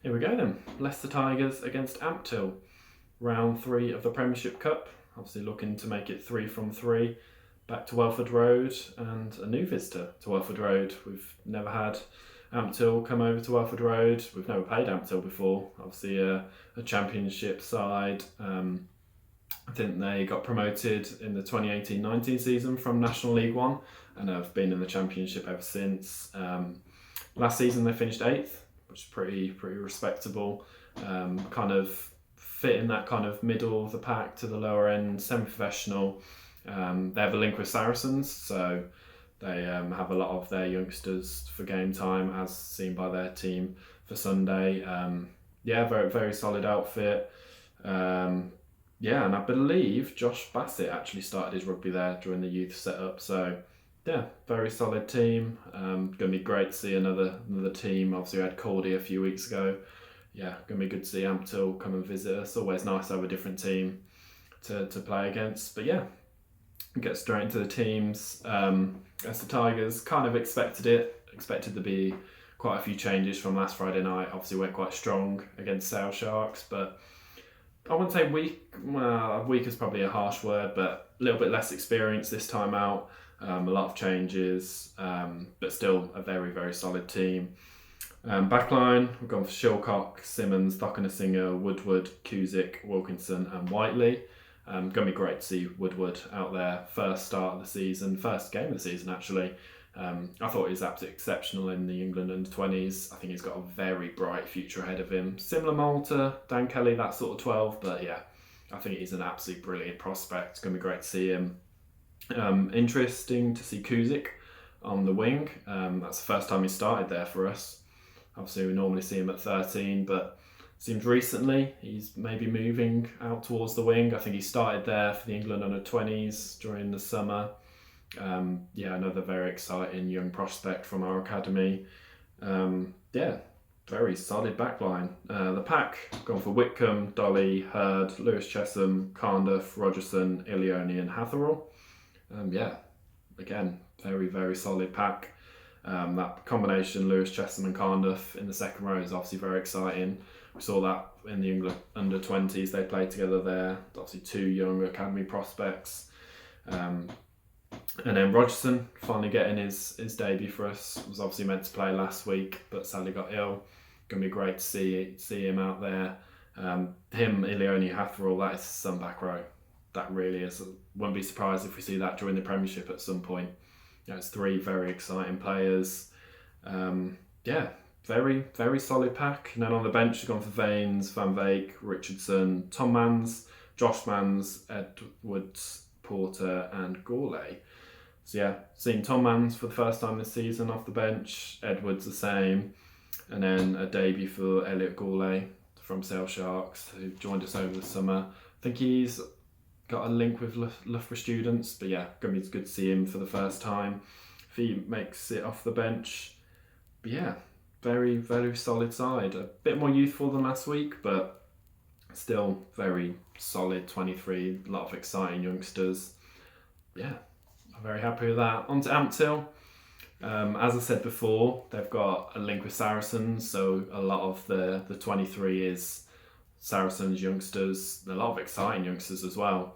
Here we go then. Leicester Tigers against Ampthill. Round 3 of the Premiership Cup. Obviously looking to make it 3 from 3. Back to Welford Road and a new visitor to Welford Road. We've never had Ampthill come over to Welford Road. We've never played Ampthill before. Obviously a Championship side. I think they got promoted in the 2018-19 season from National League One and have been in the Championship ever since. Last season they finished 8th, which is pretty respectable. Kind of fit in that kind of middle of the pack to the lower end, semi-professional. They have a link with Saracens, so they have a lot of their youngsters for game time, as seen by their team for Sunday. Very solid outfit. And I believe Josh Bassett actually started his rugby there during the youth setup. So, very solid team. Going to be great to see another team. Obviously, we had Cordy a few weeks ago. Going to be good to see Ampthill come and visit us. Always nice to have a different team to play against. But get straight into the teams. Leicester Tigers kind of expected it. Expected to be quite a few changes from last Friday night. Obviously, went quite strong against Sale Sharks, but I wouldn't say weak. Well, weak is probably a harsh word, but a little bit less experience this time out. A lot of changes, but still a very solid team. Backline, we've gone for Shilcock, Simmons, Thokinasinger, Woodward, Cusick, Wilkinson and Whiteley. Going to be great to see Woodward out there. First start of the season, first game of the season actually. I thought he was absolutely exceptional in the England under-20s. I think he's got a very bright future ahead of him. Similar mould to Dan Kelly, that sort of 12, but I think he's an absolutely brilliant prospect. It's going to be great to see him. Interesting to see Cusick on the wing. That's the first time he started there for us. Obviously, we normally see him at 13, but seems recently he's maybe moving out towards the wing. I think he started there for the England under-20s during the summer. Another very exciting young prospect from our academy. Very solid backline. The pack, gone for Whitcomb, Dolly, Hurd, Lewis Chesham, Cardiff, Rogerson, Ilioni and Hatherell. Again, very solid pack. That combination, Lewis Chesham and Cardiff in the second row is obviously very exciting. We saw that in the England under-20s. They played together there. Obviously 2 young academy prospects. And then Rogerson finally getting his debut for us. Was obviously meant to play last week, but sadly got ill. Going to be great to see him out there. Him, Ilioni, Hatherell, that is some back row. That really is. Wouldn't be surprised if we see that during the Premiership at some point. It's 3 very exciting players. Very solid pack. And then on the bench, we've gone for Vaines, Van Veek, Richardson, Tom Mans, Josh Mans, Edwards, Porter and Gourlay. So seeing Tom Mans for the first time this season off the bench, Edwards the same, and then a debut for Elliot Gourlay from Sale Sharks, who joined us over the summer. I think he's got a link with Loughborough students, but going to be good to see him for the first time. If he makes it off the bench, but very solid side. A bit more youthful than last week, but still very solid 23, a lot of exciting youngsters. I'm very happy with that. On to Ampthill. As I said before, they've got a link with Saracens, so a lot of the 23 is Saracens youngsters. A lot of exciting youngsters as well.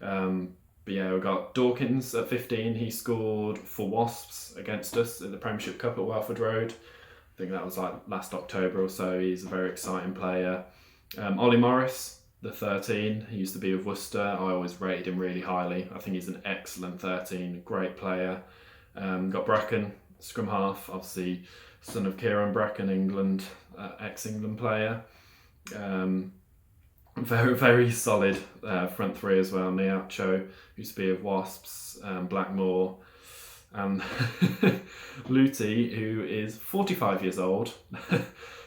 We've got Dawkins at 15. He scored for Wasps against us in the Premiership Cup at Welford Road. I think that was like last October or so. He's a very exciting player. Ollie Morris, the 13, he used to be with Worcester. I always rated him really highly. I think he's an excellent 13, great player. Got Bracken, scrum half, obviously son of Kieran Bracken, England, ex-England player. Very solid front 3 as well. Niacho, used to be with Wasps, Blackmore, and Luty, who is 45 years old,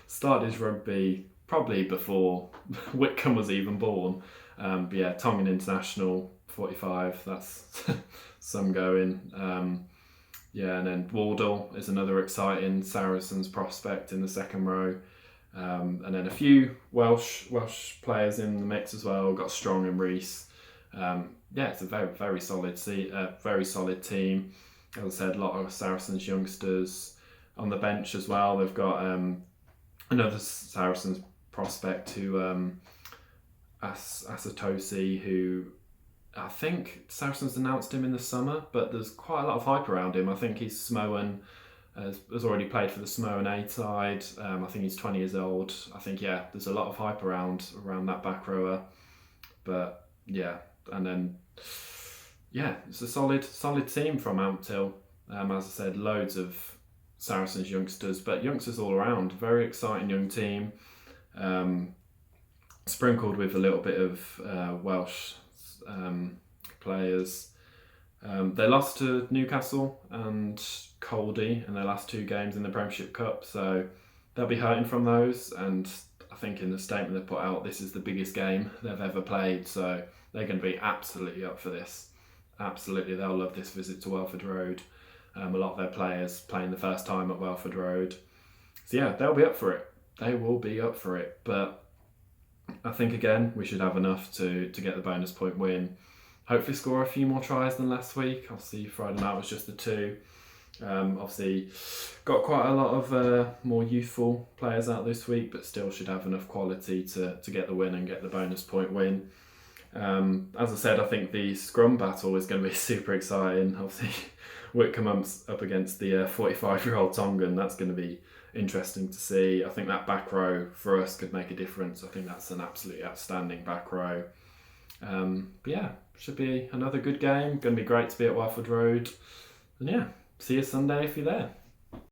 started his rugby probably before Whitcomb was even born. Tongan international, 45, that's some going. And then Wardle is another exciting Saracens prospect in the second row. And then a few Welsh players in the mix as well. Got Strong and Rees. It's a very solid team. As I said, a lot of Saracens youngsters on the bench as well. They've got another Saracens prospect who Asatosi, who I think Saracens announced him in the summer, but there's quite a lot of hype around him. I think he's Samoan, has already played for the Samoan A side. I think he's 20 years old. I think, yeah, there's a lot of hype around that back rower. But yeah, and then yeah, it's a solid team from Ampthill. As I said, loads of Saracens youngsters, but youngsters all around. Very exciting young team. Sprinkled with a little bit of Welsh players. They lost to Newcastle and Coldie in their last 2 games in the Premiership Cup, so they'll be hurting from those. And I think in the statement they put out, this is the biggest game they've ever played, so they're going to be absolutely up for this. Absolutely, they'll love this visit to Welford Road. A lot of their players playing the first time at Welford Road. So yeah, they'll be up for it. They will be up for it. But I think, again, we should have enough to get the bonus point win. Hopefully score a few more tries than last week. Obviously, Friday night was just the 2. Obviously, got quite a lot of more youthful players out this week, but still should have enough quality to get the win and get the bonus point win. As I said, I think the scrum battle is going to be super exciting. Obviously, Whitcomb's up against the 45-year-old Tongan. That's going to be interesting to see. I think that back row for us could make a difference. I think that's an absolutely outstanding back row. But yeah, should be another good game. Going to be great to be at Welford Road. And yeah, see you Sunday if you're there.